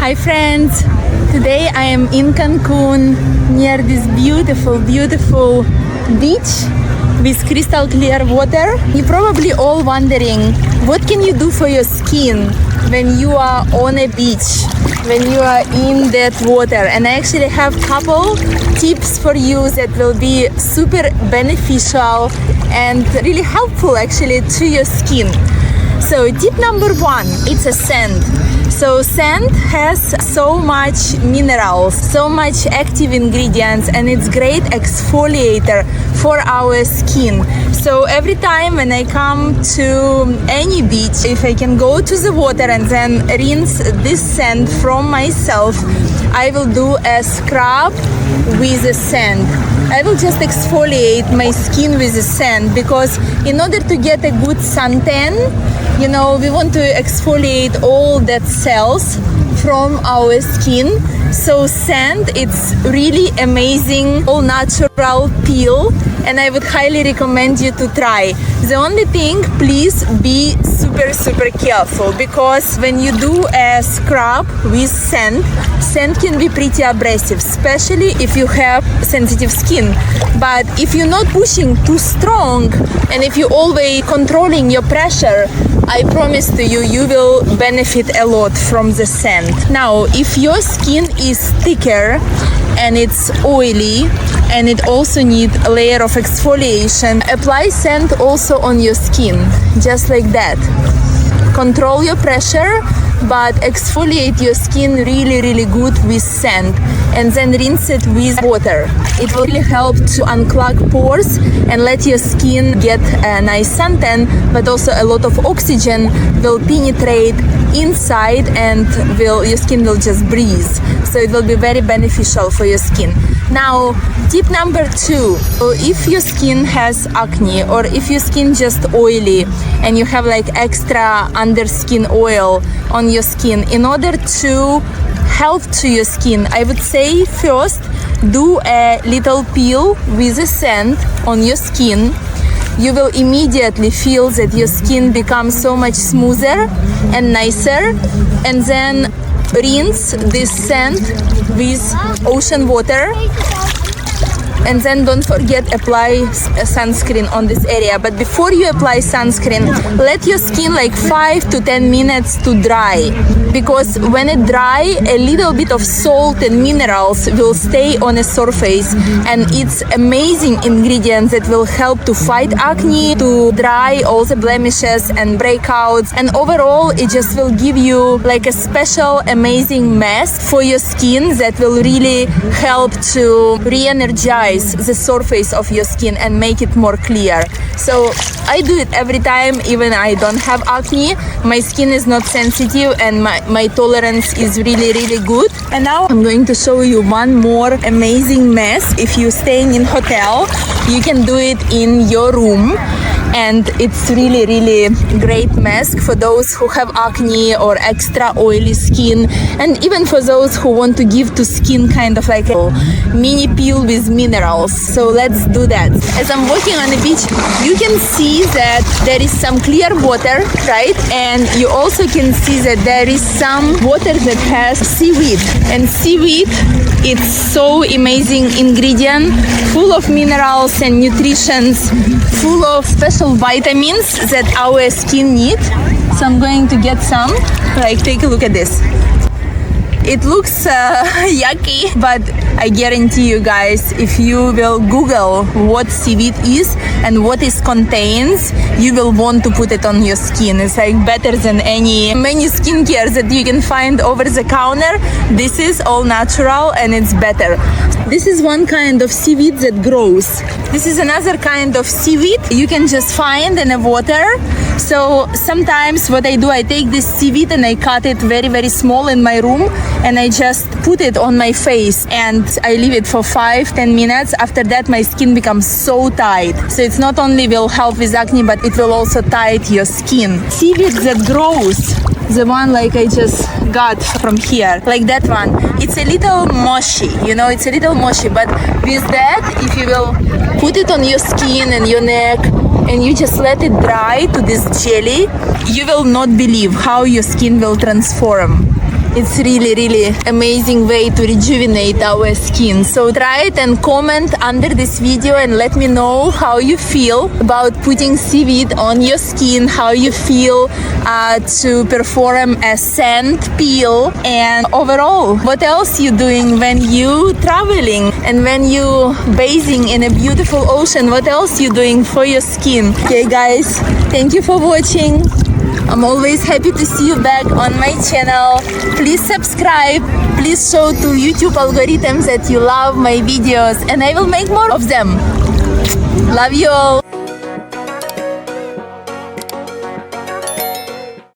Hi friends! Today I am in Cancun near this beautiful beach with crystal clear water. You're probably all wondering, what can you do for your skin when you are on a beach, when you are in that water? And I actually have a couple tips for you that will be super beneficial and really helpful actually to your skin. So tip number one, it's a sand. So sand has so much minerals, so much active ingredients, and it's great exfoliator for our skin. So every time when I come to any beach, if I can go to the water and then rinse this sand from myself, I will do a scrub with the sand. I will just exfoliate my skin with the sand, because in order to get a good suntan, you know, we want to exfoliate all that cells from our skin. So sand, it's really amazing, all natural peel, and I would highly recommend you to try. The only thing, please be super careful, because when you do a scrub with sand can be pretty abrasive, especially if you have sensitive skin. But if you're not pushing too strong and if you're always controlling your pressure, I promise to you, you will benefit a lot from the sand. Now, if your skin is thicker and it's oily and it also needs a layer of exfoliation, apply sand also on your skin, just like that. Control your pressure, but exfoliate your skin really good with sand, and then rinse it with water. It will really help to unclog pores and let your skin get a nice suntan, but also a lot of oxygen will penetrate inside and your skin will just breathe. So it will be very beneficial for your skin. Now, tip number two, if your skin has acne, or if your skin just oily and you have like extra under skin oil on your skin, in order to help to your skin, I would say first do a little peel with the sand on your skin. You will immediately feel that your skin becomes so much smoother and nicer, and then rinse this sand with ocean water. And then don't forget, apply a sunscreen on this area. But before you apply sunscreen, let your skin like 5 to 10 minutes to dry. Because when it dry, a little bit of salt and minerals will stay on the surface. And it's amazing ingredients that will help to fight acne, to dry all the blemishes and breakouts. And overall, it just will give you like a special, amazing mask for your skin that will really help to re-energize the surface of your skin and make it more clear. So I do it every time, even I don't have acne. My skin is not sensitive and my tolerance is really good. And now I'm going to show you one more amazing mask. If you're staying in hotel, you can do it in your room. And it's really great mask for those who have acne or extra oily skin, and even for those who want to give to skin kind of like a mini peel with minerals. So let's do that. As I'm walking on the beach, you can see that there is some clear water, right? And you also can see that there is some water that has seaweed. And seaweed, it's so amazing ingredient, full of minerals and nutritions, full of special vitamins that our skin need. So I'm going to get some. Like, take a look at this. It looks yucky, but I guarantee you guys, if you will Google what seaweed is and what it contains, you will want to put it on your skin. It's like better than many skincare that you can find over the counter. This is all natural and it's better. This is one kind of seaweed that grows. This is another kind of seaweed you can just find in the water. So sometimes what I do, I take this seaweed and I cut it very small in my room, and I just put it on my face and I leave it for 5-10 minutes. After that, my skin becomes so tight. So it's not only will help with acne, but it will also tight your skin. Seaweed that grows, the one like I just got from here, like that one, it's a little mushy, you know, it's a little mushy, but with that, if you will put it on your skin and your neck and you just let it dry to this jelly, you will not believe how your skin will transform. It's really amazing way to rejuvenate our skin. So try it and comment under this video and let me know how you feel about putting seaweed on your skin, how you feel to perform a sand peel, and overall what else you doing when you traveling and when you bathing in a beautiful ocean. What else you doing for your skin? Okay guys, thank you for watching. I'm always happy to see you back on my channel. Please subscribe. Please show to YouTube algorithms that you love my videos and I will make more of them. Love you all.